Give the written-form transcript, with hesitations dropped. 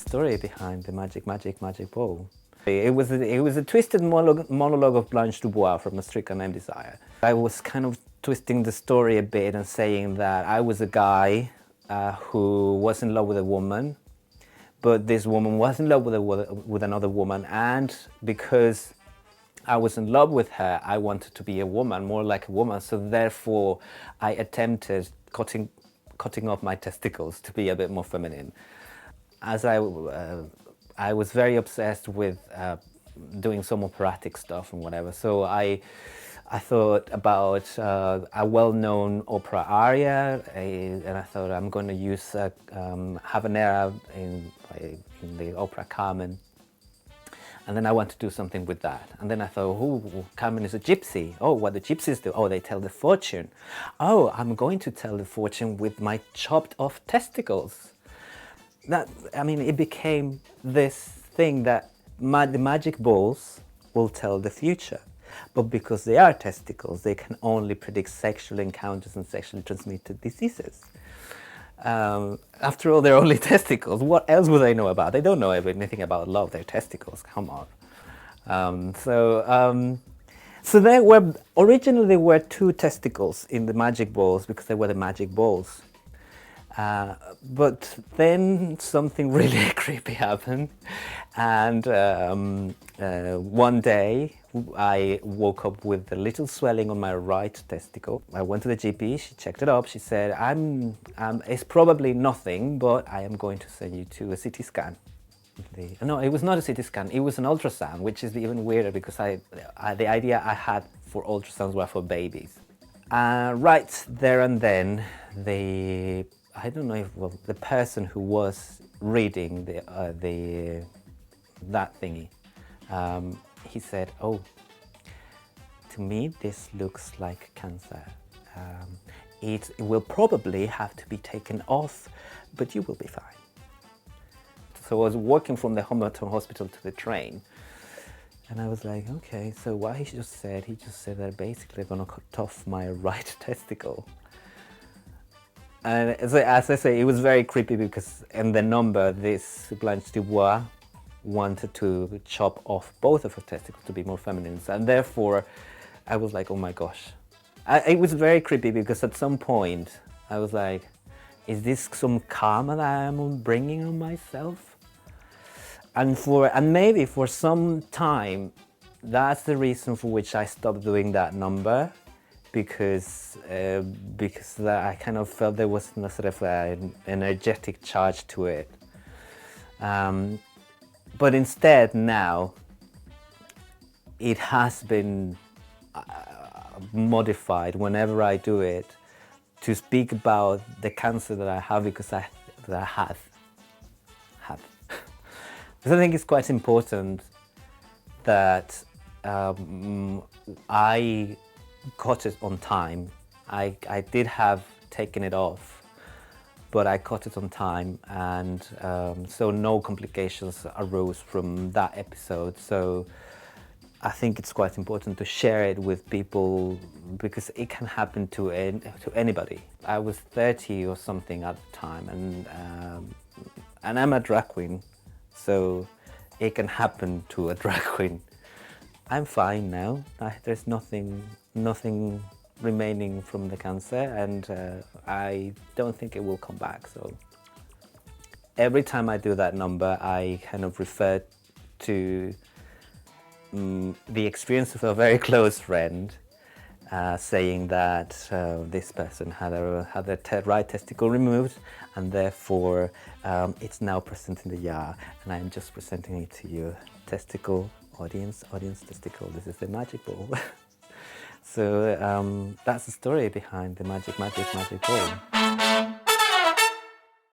story behind the magic ball. It was a twisted monologue of Blanche Dubois from A Strict Unnamed Desire. I was kind of twisting the story a bit and saying that I was a guy who was in love with a woman, but this woman was in love with another woman, and because I was in love with her, I wanted to be a woman, more like a woman, so therefore I attempted cutting off my testicles to be a bit more feminine. As I was very obsessed with doing some operatic stuff and whatever, so I thought about a well-known opera aria, and I thought I'm going to use Habanera in the opera Carmen. And then I want to do something with that. And then I thought, oh, Carmen is a gypsy. Oh, what do gypsies do? Oh, they tell the fortune. Oh, I'm going to tell the fortune with my chopped off testicles. It became this thing that the magic balls will tell the future. But because they are testicles, they can only predict sexual encounters and sexually transmitted diseases. After all, they're only testicles. What else would they know about? They don't know anything about love. They're testicles. Come on. So originally there were two testicles in the magic balls because they were the magic balls. But then something really creepy happened, and one day I woke up with a little swelling on my right testicle. I went to the GP, she checked it up, she said, it's probably nothing, but I am going to send you to a CT scan. No, it was not a CT scan, it was an ultrasound, which is even weirder because the idea I had for ultrasounds were for babies. Right there and then, the person who was reading that thingy, he said, oh, to me this looks like cancer. It will probably have to be taken off, but you will be fine. So I was walking from the Homerton hospital to the train, and I was like, okay, so what he just said that basically they're gonna cut off my right testicle. And so, as I say, it was very creepy because in the number, this Blanche Dubois wanted to chop off both of her testicles to be more feminine, and therefore I was like, oh my gosh. It was very creepy because at some point I was like, is this some karma that I am bringing on myself? And maybe for some time, that's the reason for which I stopped doing that number, because I kind of felt there was a sort of an energetic charge to it. But instead now, it has been modified whenever I do it to speak about the cancer that I have, because I have. Because I think it's quite important that I cut it on time. I did have taken it off, but I cut it on time, and so no complications arose from that episode. So I think it's quite important to share it with people because it can happen to anybody. I was 30 or something at the time, and I'm a drag queen, so it can happen to a drag queen. I'm fine now. There's nothing remaining from the cancer, and I don't think it will come back. So every time I do that number, I kind of refer to the experience of a very close friend saying that this person had their right testicle removed, and therefore it's now present in the jar, and I'm just presenting it to you. Testicle, audience testicle, this is the magic ball. So that's the story behind the magic ball.